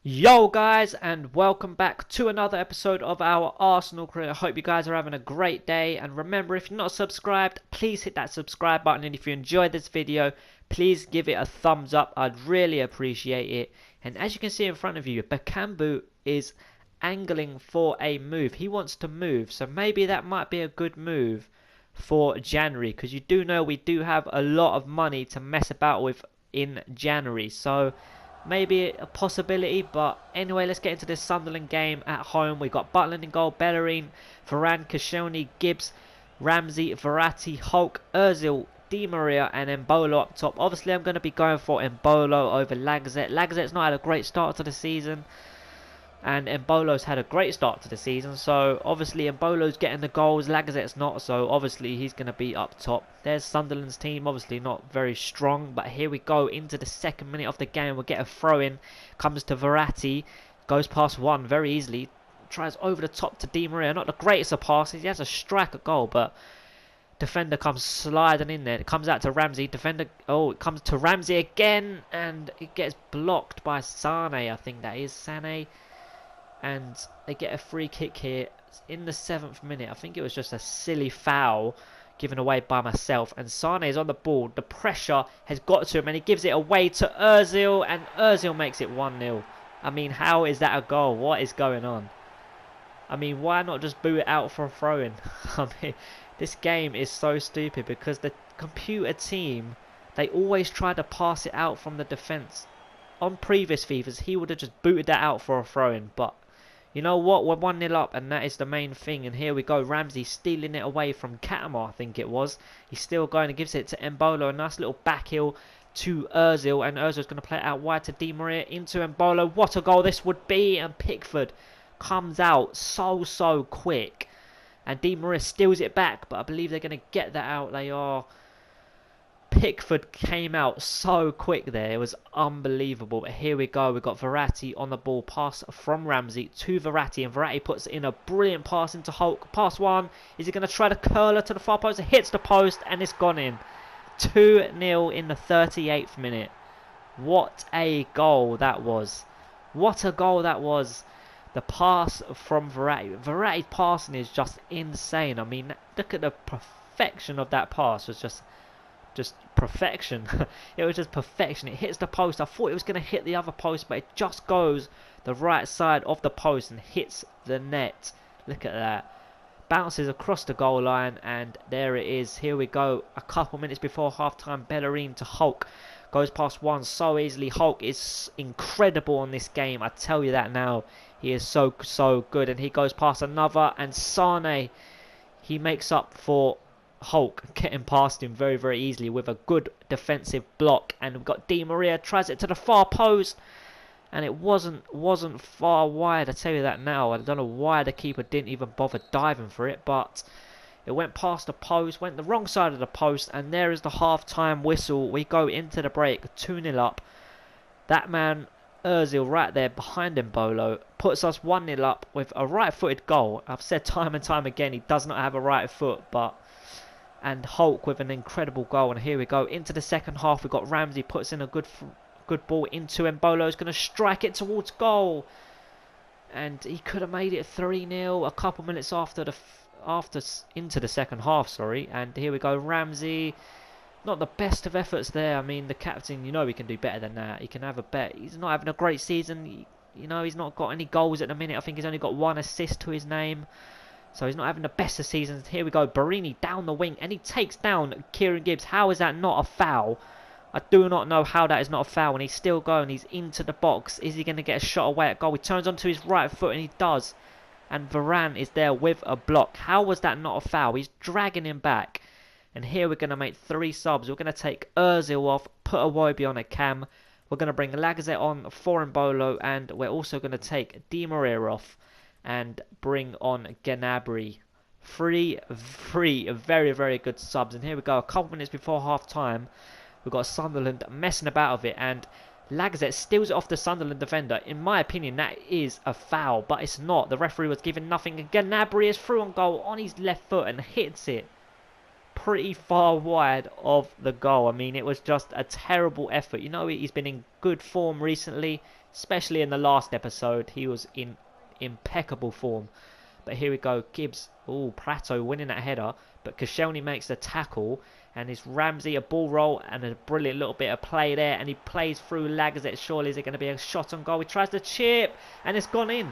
Yo guys, and welcome back to another episode of our Arsenal career. I hope you guys are having a great day, and remember, if you're not subscribed, please hit that subscribe button, and if you enjoyed this video, please give it a thumbs up. I'd really appreciate it. And as you can see in front of you, Bakambu is angling for a move. He wants to move, so maybe that might be a good move for January, because you do know we do have a lot of money to mess about with in January, so maybe a possibility. But anyway, let's get into this Sunderland game at home. We got Butland in goal, Bellerin, Varane, Koscielny, Gibbs, Ramsey, Verratti, Hulk, Ozil, Di Maria, and Embolo up top. Obviously, I'm going to be going for Embolo over Lacazette. Lacazette's not had a great start to the season, and Embolo's had a great start to the season, so obviously Embolo's getting the goals, Lacazette's not, so obviously he's going to be up top. There's Sunderland's team, obviously not very strong, but here we go into the second minute of the game. We'll get a throw in, comes to Verratti, goes past one very easily, tries over the top to Di Maria. Not the greatest of passes, he has a striker goal, but defender comes sliding in there. It comes out to Ramsey, defender, oh, it comes to Ramsey again, and it gets blocked by Sane, I think that is, Sane. And they get a free kick here in the 7th minute. I think it was just a silly foul given away by myself. And Sane is on the ball. The pressure has got to him, and he gives it away to Ozil, and Ozil makes it 1-0. I mean, how is that a goal? What is going on? I mean, why not just boot it out for a throw-in? I mean, this game is so stupid because the computer team, they always try to pass it out from the defence. On previous FIFAs, he would have just booted that out for a throw-in, but you know what? We're 1-0 up, and that is the main thing. And here we go. Ramsey stealing it away from Katama, I think it was. He's still going and gives it to Embolo. A nice little back heel to Ozil. And Ozil's going to play it out wide to Di Maria into Embolo. What a goal this would be. And Pickford comes out so quick. And Di Maria steals it back, but I believe they're going to get that out. They are. Pickford came out so quick there. It was unbelievable. But here we go. We've got Verratti on the ball. Pass from Ramsey to Verratti. And Verratti puts in a brilliant pass into Hulk. Pass one. Is he going to try to curl her to the far post? It hits the post and it's gone in. 2-0 in the 38th minute. What a goal that was. What a goal that was. The pass from Verratti. Verratti's passing is just insane. I mean, look at the perfection of that pass. It was just perfection. It was just perfection. It hits the post. I thought it was going to hit the other post, but it just goes the right side of the post and hits the net. Look at that. Bounces across the goal line, and there it is. Here we go. A couple minutes before half-time, Bellerin to Hulk. Goes past one so easily. Hulk is incredible on this game. I tell you that now. He is so good. And he goes past another, and Sane, he makes up for Hulk getting past him very easily with a good defensive block. And we've got Di Maria tries it to the far post, and it wasn't far wide. I tell you that now. I don't know why the keeper didn't even bother diving for it, but it went past the post, went the wrong side of the post, and there is the half-time whistle. We go into the break 2-0 up. That man Ozil right there behind Embolo puts us 1-0 up with a right-footed goal. I've said time and time again he does not have a right foot, but and Hulk with an incredible goal. And here we go into the second half. We've got Ramsey puts in a good ball into Embolo. Is going to strike it towards goal, and he could have made it 3-0 a couple minutes after into the second half. Sorry. And here we go. Ramsey, not the best of efforts there. I mean, the captain, you know, he can do better than that. He can have a bet. He's not having a great season. You know, he's not got any goals at the minute. I think he's only got 1 assist to his name. So he's not having the best of seasons. Here we go. Barini down the wing. And he takes down Kieran Gibbs. How is that not a foul? I do not know how that is not a foul. And he's still going. He's into the box. Is he going to get a shot away at goal? He turns onto his right foot and he does. And Varane is there with a block. How was that not a foul? He's dragging him back. And here we're going to make 3 subs. We're going to take Ozil off. Put Iwobi on a cam. We're going to bring Lacazette on for Embolo. And we're also going to take Di Maria off and bring on Gnabry. Three very good subs. And here we go, a couple minutes before half time. We've got Sunderland messing about with it, and Lacazette steals it off the Sunderland defender. In my opinion, that is a foul, but it's not. The referee was given nothing. And Gnabry is through on goal on his left foot and hits it pretty far wide of the goal. I mean, it was just a terrible effort. You know, he's been in good form recently. especially in the last episode. He was in impeccable form. But here we go, Gibbs, oh, Prato winning that header, but Koscielny makes the tackle, and it's Ramsey, a ball roll, and a brilliant little bit of play there, and he plays through Lacazette. Surely is it going to be a shot on goal? He tries to chip, and it's gone in.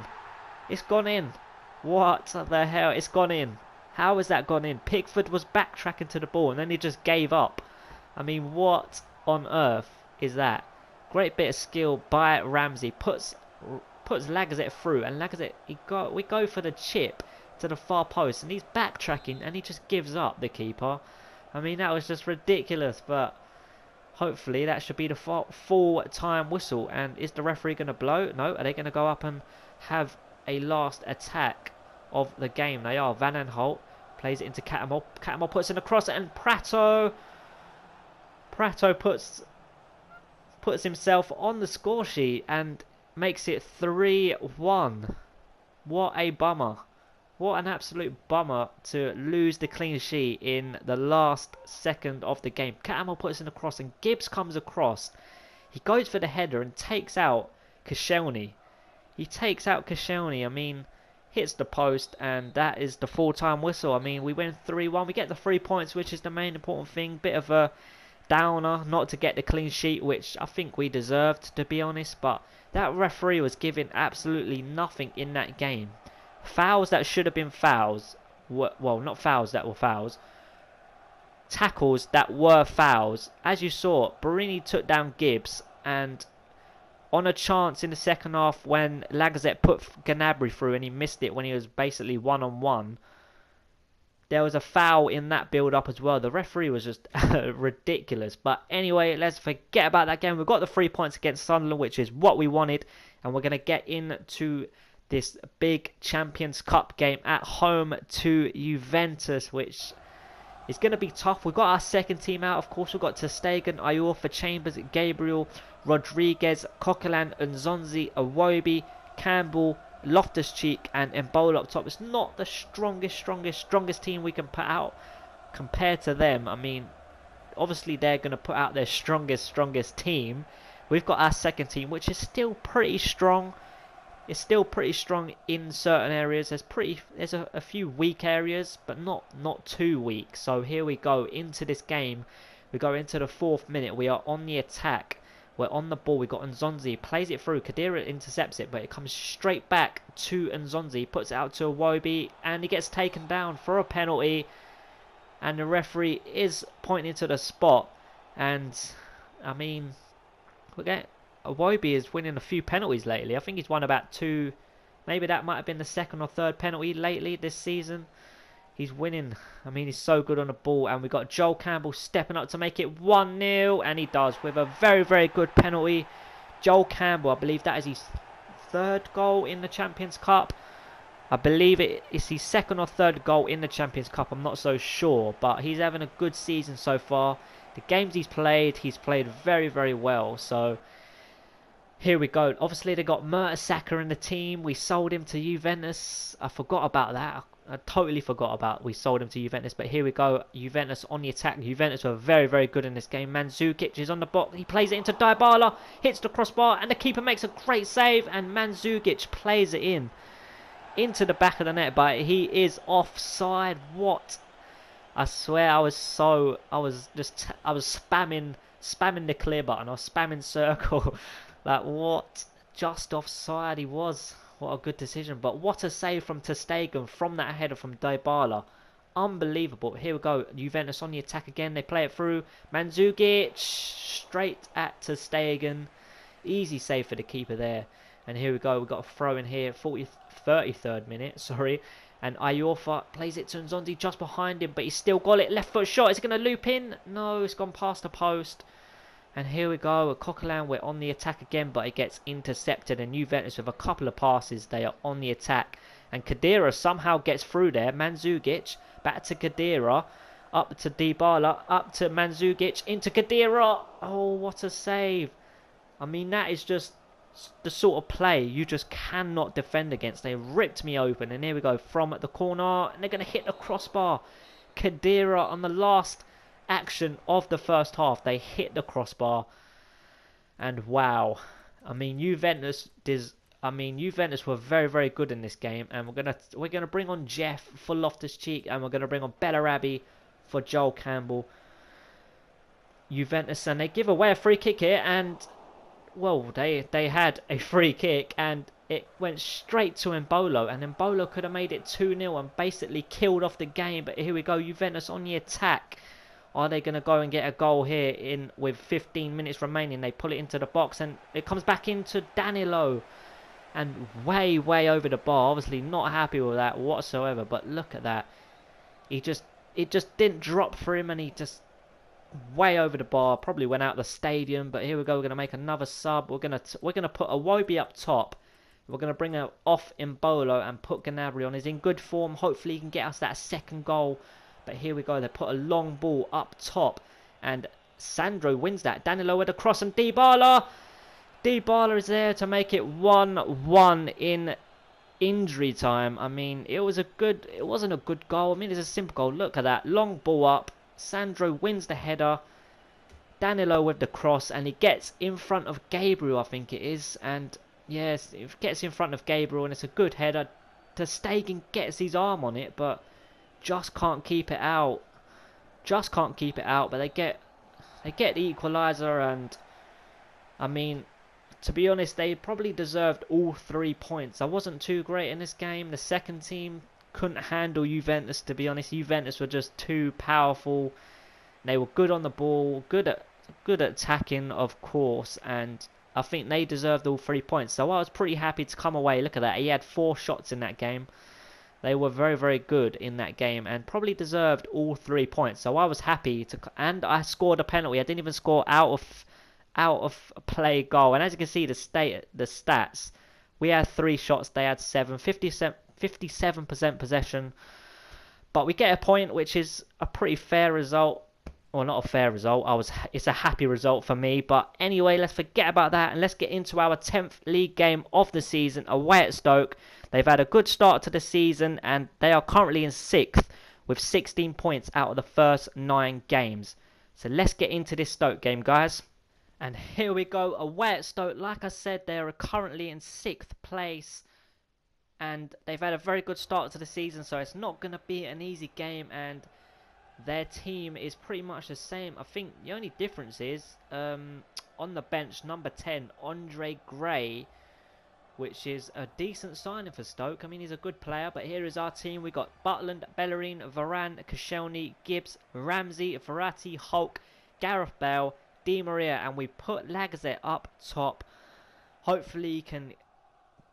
It's gone in. What the hell? It's gone in. How has that gone in? Pickford was backtracking to the ball, and then he just gave up. I mean, what on earth is that? Great bit of skill by Ramsey. Puts Lacazette through, and Lacazette, we go for the chip to the far post, and he's backtracking, and he just gives up, the keeper. I mean, that was just ridiculous, but hopefully that should be the full time whistle. And is the referee going to blow? No. Are they going to go up and have a last attack of the game? They are. Van Aanholt plays it into Catamol. Catamol puts in a cross, and Prato puts himself on the score sheet and makes it 3-1. What a bummer. What an absolute bummer to lose the clean sheet in the last second of the game. Catamol puts in a cross, and Gibbs comes across. He goes for the header and takes out Koscielny. I mean, hits the post, and that is the full-time whistle. I mean, we win 3-1. We get the 3 points, which is the main important thing. Bit of a downer not to get the clean sheet, which I think we deserved, to be honest. But that referee was giving absolutely nothing in that game. Fouls that should have been fouls. Well, not fouls that were fouls. Tackles that were fouls. As you saw, Barini took down Gibbs, and on a chance in the second half when Lacazette put Gnabry through and he missed it when he was basically one-on-one, there was a foul in that build-up as well. The referee was just ridiculous. But anyway, let's forget about that game. We've got the 3 points against Sunderland, which is what we wanted. And we're going to get into this big Champions Cup game at home to Juventus, which is going to be tough. We've got our second team out. Of course, we've got ter Stegen, Iorfa, Chambers, Gabriel, Rodriguez, Coquelin, Nzonzi, Iwobi, Campbell, Loftus-Cheek and Mbola up top. It's not the strongest team we can put out compared to them. I mean, obviously they're going to put out their strongest team. We've got our second team, which is still pretty strong. It's still pretty strong in certain areas. There's a few weak areas, but not too weak. So here we go into this game. We go into the 4th minute. We are on the attack. We're on the ball. We've got Nzonzi. Plays it through. Kadira intercepts it, but it comes straight back to Nzonzi. Puts it out to Iwobi, and he gets taken down for a penalty. And the referee is pointing to the spot. And, I mean, Iwobi is winning a few penalties lately. I think he's won about 2. Maybe that might have been the 2nd or 3rd penalty lately this season. He's winning. I mean, he's so good on the ball. And we've got Joel Campbell stepping up to make it 1-0. And he does with a very good penalty. Joel Campbell, I believe that is his 3rd goal in the Champions Cup. I believe it is his 2nd or 3rd goal in the Champions Cup. I'm not so sure. But he's having a good season so far. The games he's played very well. So here we go. Obviously, they got Mertesacker in the team. We sold him to Juventus. I forgot about that. I totally forgot about we sold him to Juventus. But here we go. Juventus on the attack. Juventus were very good in this game. Mandzukic is on the box. He plays it into Dybala. Hits the crossbar. And the keeper makes a great save. And Mandzukic plays it into the back of the net. But he is offside. What? I swear I was spamming the clear button. I was spamming circle. Like, what? Just offside he was. What a good decision. But what a save from ter Stegen from that header from Dybala. Unbelievable. Here we go. Juventus on the attack again. They play it through. Mandzukic straight at ter Stegen. Easy save for the keeper there. And here we go. We've got a throw in here. 33rd minute. Sorry. And Iorfa plays it to Nzonzi just behind him. But he's still got it. Left foot shot. Is it going to loop in? No, it's gone past the post. And here we go, Coquelin, we're on the attack again, but it gets intercepted. And Juventus with a couple of passes, they are on the attack. And Kadira somehow gets through there. Mandzukic, back to Kadira, up to Dybala, up to Mandzukic, into Kadira. Oh, what a save. I mean, that is just the sort of play you just cannot defend against. They ripped me open. And here we go, from the corner, and they're going to hit the crossbar. Kadira on the last action of the first half, they hit the crossbar, and wow, I mean, Juventus were very, very good in this game, and we're gonna bring on Jeff for Loftus-Cheek, and we're gonna bring on Bellarabi for Joel Campbell. Juventus, and they give away a free kick here, and well, they had a free kick, and it went straight to Embolo, and Embolo could have made it 2-0 and basically killed off the game. But here we go, Juventus on the attack. Are they going to go and get a goal here in with 15 minutes remaining? They pull it into the box, and it comes back into Danilo, and way over the bar. Obviously not happy with that whatsoever, but look at that. It just didn't drop for him, and he just way over the bar, probably went out the stadium. But here we go, we're going to make another sub. We're going to put Iwobi up top. We're going to bring out off Embolo and put Gnabry on. He's in good form. Hopefully he can get us that second goal. But here we go, they put a long ball up top, and Sandro wins that. Danilo with a cross, and Dybala is there to make it 1-1 in injury time. I mean, it wasn't a good goal. I mean, it's a simple goal. Look at that, long ball up. Sandro wins the header. Danilo with the cross, and he gets in front of Gabriel, I think it is. And yes, it gets in front of Gabriel, and it's a good header. Ter Stegen gets his arm on it, but just can't keep it out. But they get the equaliser, and I mean, to be honest, they probably deserved all 3 points. I wasn't too great in this game. The second team couldn't handle Juventus, to be honest. Juventus were just too powerful. They were good on the ball, good at attacking, of course, and I think they deserved all 3 points. So I was pretty happy to come away. Look at that. He had 4 shots in that game. They were very good in that game, and probably deserved all 3 points. So I was happy to, and I scored a penalty. I didn't even score out of play goal. And as you can see, the stats, we had 3 shots, they had 7, 57% possession. But we get a point, which is a pretty fair result. Well, not a fair result. It's a happy result for me. But anyway, let's forget about that, and let's get into our 10th league game of the season away at Stoke. They've had a good start to the season, and they are currently in 6th with 16 points out of the first 9 games. So let's get into this Stoke game, guys. And here we go, away at Stoke. Like I said, they are currently in 6th place, and they've had a very good start to the season, so it's not going to be an easy game, and their team is pretty much the same. I think the only difference is on the bench, number 10, Andre Gray, which is a decent signing for Stoke. I mean, he's a good player, but here is our team. We got Butland, Bellerin, Varane, Koscielny, Gibbs, Ramsey, Verratti, Hulk, Gareth Bale, Di Maria, and we put Lacazette up top. Hopefully he can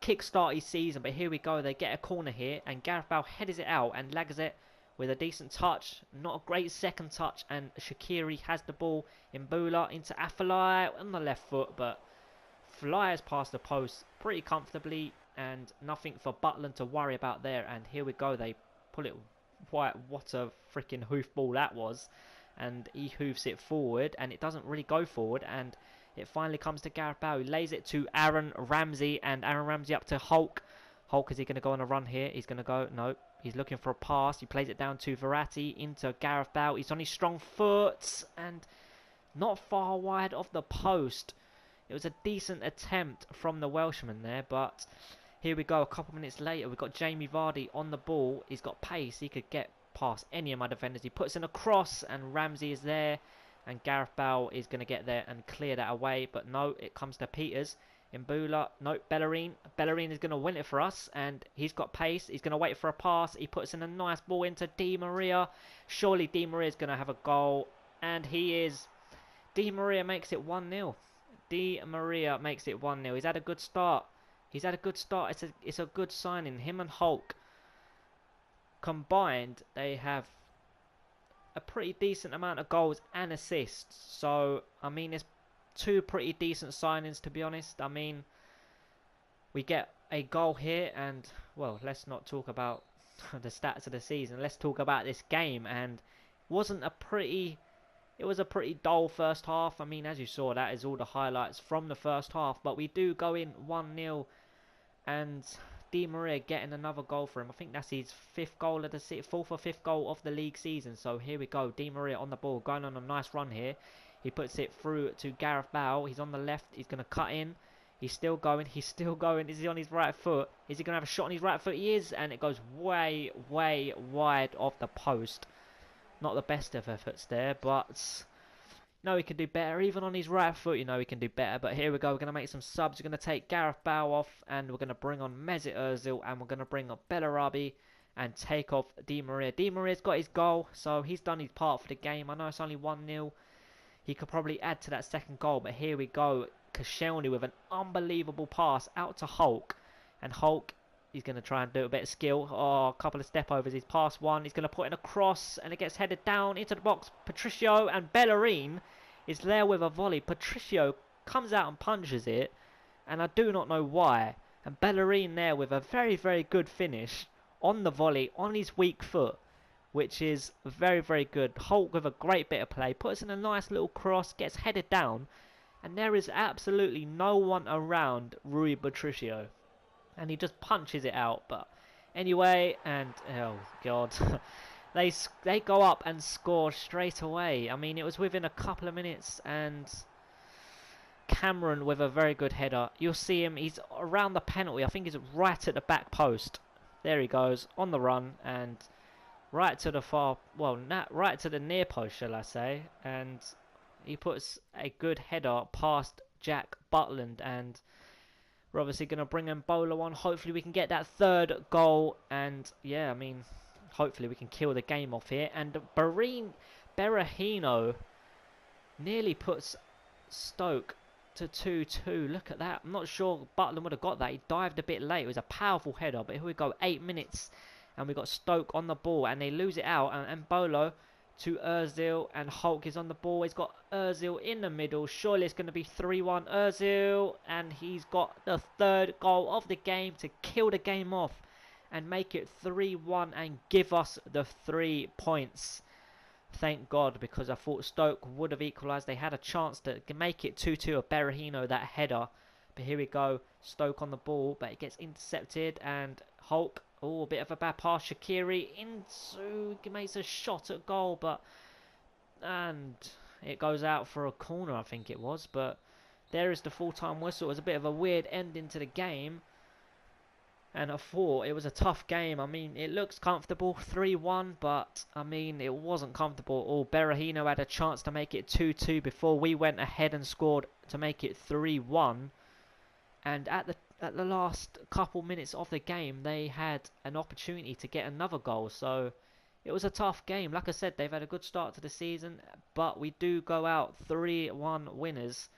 kickstart his season, but here we go. They get a corner here, and Gareth Bale headers it out, and Lacazette with a decent touch, not a great second touch, and Shaqiri has the ball in Bula into Afellay on the left foot, but flies past the post pretty comfortably, and nothing for Butland to worry about there. And here we go, they pull it. What a freaking hoof ball that was, and he hoofs it forward, and it doesn't really go forward, and it finally comes to Gareth Bale. He lays it to Aaron Ramsey, and Aaron Ramsey up to Hulk. Hulk, is he going to go on a run here? He's going to go, no, he's looking for a pass. He plays it down to Verratti, into Gareth Bale. He's on his strong foot, and not far wide of the post. It was a decent attempt from the Welshman there, but here we go. A couple minutes later, we've got Jamie Vardy on the ball. He's got pace. He could get past any of my defenders. He puts in a cross, and Ramsey is there, and Gareth Bale is going to get there and clear that away, but no, it comes to Peters. Mbula, no, Bellerin. Bellerin is going to win it for us, and he's got pace. He's going to wait for a pass. He puts in a nice ball into Di Maria. Surely Di Maria is going to have a goal, and he is. Di Maria makes it 1-0. Di Maria makes it 1-0. He's had a good start. It's a good signing. Him and Hulk combined, they have a pretty decent amount of goals and assists. So, I mean, it's 2 pretty decent signings, to be honest. I mean, we get a goal here, and, well, let's not talk about the stats of the season. Let's talk about this game, and it was a pretty dull first half. I mean, as you saw, that is all the highlights from the first half. But we do go in 1-0, and Di Maria getting another goal for him. I think that's his 4th or 5th goal of the league season. So here we go. Di Maria on the ball, going on a nice run here. He puts it through to Gareth Bale. He's on the left. He's going to cut in. He's still going. He's still going. Is he on his right foot? Is he going to have a shot on his right foot? He is. And it goes way, way wide of the post. Not the best of efforts there. But no, he can do better. Even on his right foot, you know, he can do better. But here we go. We're going to make some subs. We're going to take Gareth Bale off. And we're going to bring on Mesut Ozil. And we're going to bring on Bellarabi. And take off Di Maria. Di Maria's got his goal. So he's done his part for the game. I know it's only 1-0. He could probably add to that second goal. But here we go. Koscielny with an unbelievable pass out to Hulk, and Hulk, he's going to try and do a bit of skill. Oh, a couple of step overs. He's past one. He's going to put in a cross, and it gets headed down into the box. Patricio and Bellerin is there with a volley. Patricio comes out and punches it, and I do not know why. And Bellerin there with a very, very good finish on the volley on his weak foot, which is very, very good. Hulk with a great bit of play, puts in a nice little cross, gets headed down. And there is absolutely no one around Rui Patricio. And he just punches it out. But anyway, and oh god. they go up and score straight away. I mean, it was within a couple of minutes. And Cameron with a very good header. You'll see him, he's around the penalty. I think he's right at the back post. There he goes, on the run. And right to the far, well, right to the near post, shall I say. And he puts a good header past Jack Butland, and we're obviously going to bring Embolo on. Hopefully we can get that third goal, and yeah, I mean, hopefully we can kill the game off here. And Berahino nearly puts Stoke to 2-2. Look at that. I'm not sure Butland would have got that. He dived a bit late. It was a powerful header, but here we go, 8 minutes, and we got Stoke on the ball, and they lose it out, and Embolo to Ozil, and Hulk is on the ball. He's got Ozil in the middle. Surely it's going to be 3-1 Ozil, and he's got the third goal of the game to kill the game off and make it 3-1 and give us the 3 points. Thank God, because I thought Stoke would have equalised. They had a chance to make it 2-2 of Berahino, that header. But here we go, Stoke on the ball, but it gets intercepted, and Hulk, oh, a bit of a bad pass. Shaqiri into, makes a shot at goal, and it goes out for a corner, I think it was. But there is the full-time whistle. It was a bit of a weird ending to the game, and I thought it was a tough game. I mean, it looks comfortable, 3-1, but I mean, it wasn't comfortable at all. Berahino had a chance to make it 2-2 before we went ahead and scored to make it 3-1. And at the last couple minutes of the game, they had an opportunity to get another goal. So it was a tough game. Like I said, they've had a good start to the season, but we do go out 3-1 winners.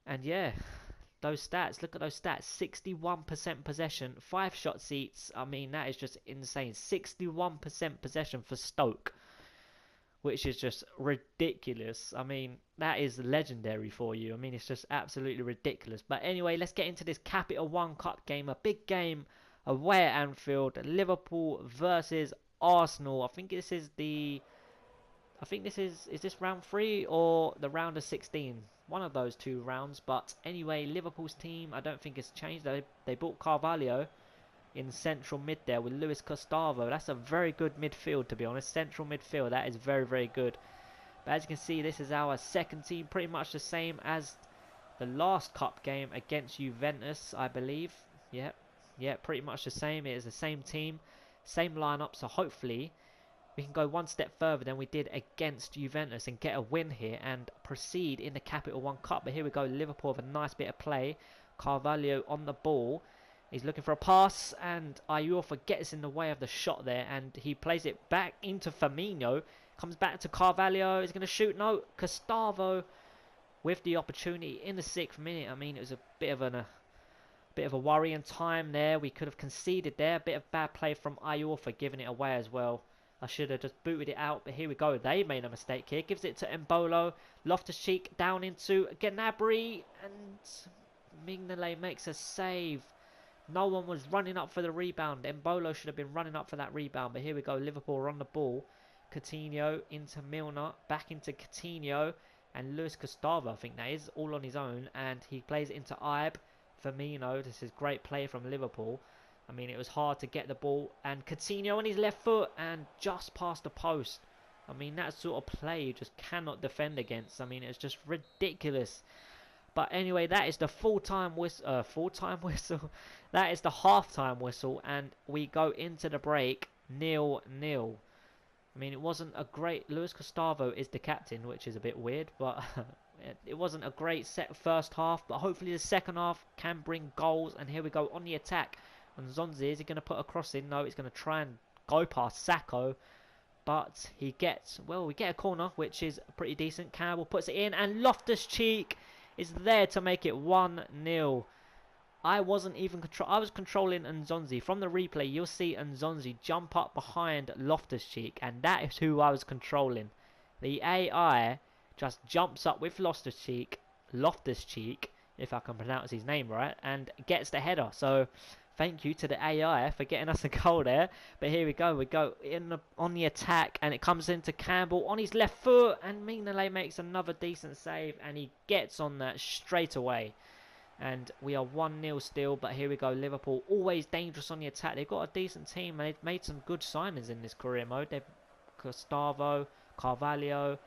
And yeah, those stats, look at those stats. 61% possession, 5 shot seats. I mean, that is just insane. 61% possession for Stoke, which is just ridiculous. I mean, that is legendary for you. I mean, it's just absolutely ridiculous. But anyway, let's get into this Capital One Cup game. A big game away at Anfield. Liverpool versus Arsenal. I think this is is this round 3 or the round of 16? One of those 2 rounds. But anyway, Liverpool's team, I don't think it's changed. They bought Carvalho in central mid there with Luis Gustavo. That's a very good midfield, to be honest. Central midfield, that is very, very good. But as you can see, this is our second team, pretty much the same as the last cup game against Juventus, I believe. Yeah, pretty much the same. It is the same team, same lineup. So hopefully we can go one step further than we did against Juventus and get a win here and proceed in the Capital One Cup. But here we go, Liverpool with a nice bit of play. Carvalho on the ball. He's looking for a pass, and Ayufa gets in the way of the shot there, and he plays it back into Firmino. Comes back to Carvalho. He's going to shoot. No, Gustavo with the opportunity in the 6th minute. I mean, it was a bit of a worrying time there. We could have conceded there. A bit of bad play from Ayufa giving it away as well. I should have just booted it out, but here we go. They made a mistake here. Gives it to Embolo. Loftus-Cheek down into Gnabry, and Mignolet makes a save. No one was running up for the rebound. Embolo should have been running up for that rebound. But here we go. Liverpool are on the ball. Coutinho into Milner. Back into Coutinho. And Luis Gustavo, I think that is, all on his own. And he plays it into Ibe. Firmino. This is great play from Liverpool. I mean, it was hard to get the ball. And Coutinho on his left foot. And just past the post. I mean, that sort of play you just cannot defend against. I mean, it's just ridiculous. But anyway, that is the full-time whistle. Full-time whistle. That is the half-time whistle, and we go into the break 0-0. I mean, it wasn't a great... Luis Gustavo is the captain, which is a bit weird, but it wasn't a great set first half. But hopefully the second half can bring goals. And here we go on the attack. And Zonzi, is he going to put a cross in? No, he's going to try and go past Sacco. But he gets... Well, we get a corner, which is pretty decent. Campbell puts it in, and Loftus-Cheek is there to make it 1-0. I wasn't even I was controlling Nzonzi. From the replay, you'll see Nzonzi jump up behind Loftus-Cheek, and that is who I was controlling. The AI just jumps up with Loftus-Cheek, if I can pronounce his name right, and gets the header. So thank you to the AI for getting us a goal there. But here we go. We go on the attack, and it comes into Campbell on his left foot, and Mignolet makes another decent save, and he gets on that straight away. And we are 1-0 still, but here we go. Liverpool always dangerous on the attack. They've got a decent team, and they've made some good signings in this career mode. They've Gustavo, Carvalho,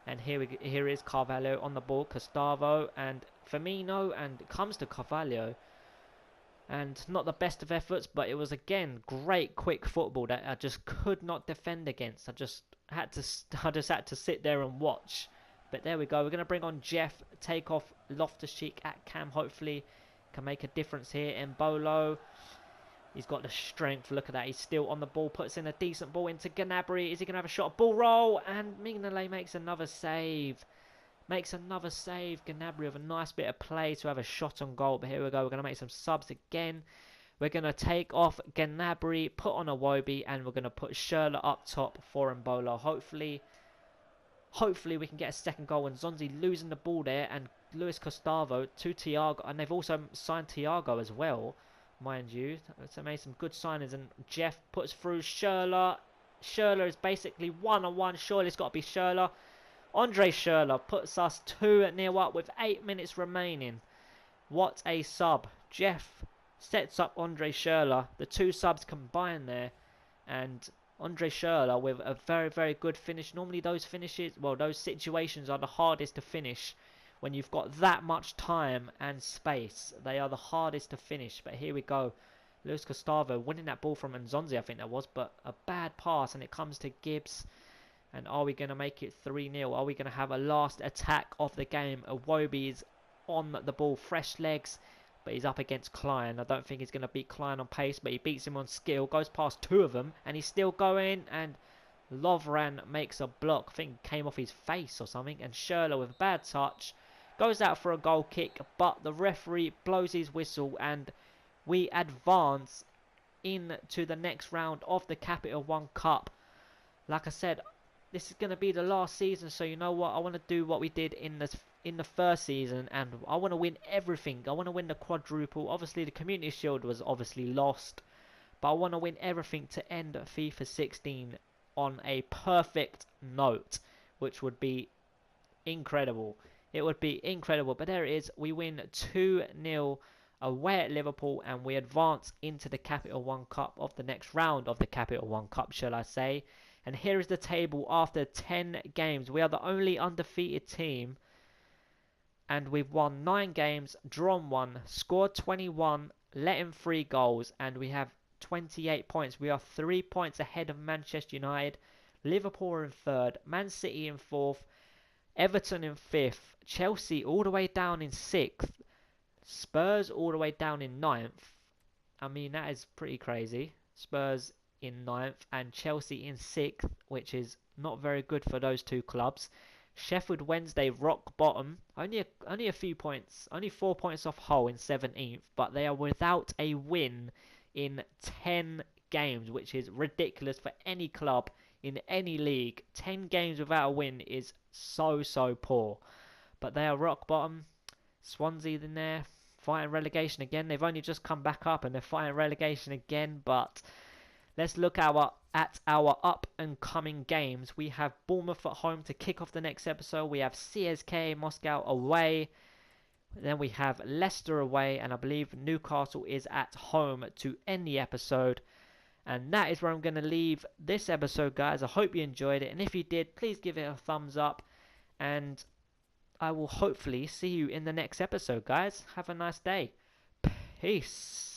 and here is Carvalho on the ball. Gustavo and Firmino, and it comes to Carvalho. And not the best of efforts, but it was again great quick football that I just could not defend against. I just had to sit there and watch. But there we go. We're going to bring on Jeff, take off Loftus-Cheek at cam. Hopefully can make a difference here. Embolo, he's got the strength. Look at that. He's still on the ball. Puts in a decent ball into Gnabry. Is he going to have a shot? Ball roll. And Mignolet makes another save. Gnabry with a nice bit of play to have a shot on goal. But here we go. We're going to make some subs again. We're going to take off Gnabry, put on Iwobi, and we're going to put Schürrle up top for Embolo. Hopefully we can get a second goal. And Zonzi losing the ball there, and Luis Gustavo to Thiago, and they've also signed Thiago as well, mind you. So made some good signings, and Jeff puts through Schürrle. Schürrle is basically one-on-one. Surely it's got to be Schürrle. Andre Schürrle puts us 2-0 up with 8 minutes remaining. What a sub. Jeff sets up Andre Schürrle. The two subs combined there, and Andre Schürrle with a very, very good finish. Normally those finishes, well, those situations are the hardest to finish when you've got that much time and space. They are the hardest to finish. But here we go. Luis Gustavo winning that ball from Nzonzi, I think that was, but a bad pass, and it comes to Gibbs. And are we going to make it 3-0? Are we going to have a last attack of the game? Iwobi is on the ball, fresh legs. But he's up against Klein. I don't think he's going to beat Klein on pace, but he beats him on skill. Goes past two of them, and he's still going. And Lovren makes a block. I think came off his face or something. And Schürrle with a bad touch goes out for a goal kick, but the referee blows his whistle, and we advance into the next round of the Capital One Cup. Like I said, this is going to be the last season, so you know what? I want to do what we did in the first season, and I want to win everything. I want to win the quadruple. Obviously, the Community Shield was obviously lost, but I want to win everything to end FIFA 16 on a perfect note, which would be incredible. It would be incredible, but there it is. We win 2-0 away at Liverpool, and we advance into the Capital One Cup of the next round of the Capital One Cup, shall I say. And here is the table after 10 games. We are the only undefeated team, and we've won 9 games, drawn 1, scored 21, let in 3 goals, and we have 28 points. We are 3 points ahead of Manchester United. Liverpool are in 3rd, Man City in 4th, Everton in 5th, Chelsea all the way down in 6th, Spurs all the way down in 9th. I mean, that is pretty crazy. Spurs in 9th and Chelsea in 6th, which is not very good for those two clubs. Sheffield Wednesday rock bottom, only a few points, only 4 points off Hull in 17th, but they are without a win in 10 games, which is ridiculous for any club in any league. 10 games without a win is so poor, but they are rock bottom. Swansea in there, fighting relegation again. They've only just come back up and they're fighting relegation again, but let's look at our up-and-coming games. We have Bournemouth at home to kick off the next episode. We have CSKA Moscow away. Then we have Leicester away. And I believe Newcastle is at home to end the episode. And that is where I'm going to leave this episode, guys. I hope you enjoyed it. And if you did, please give it a thumbs up. And I will hopefully see you in the next episode, guys. Have a nice day. Peace.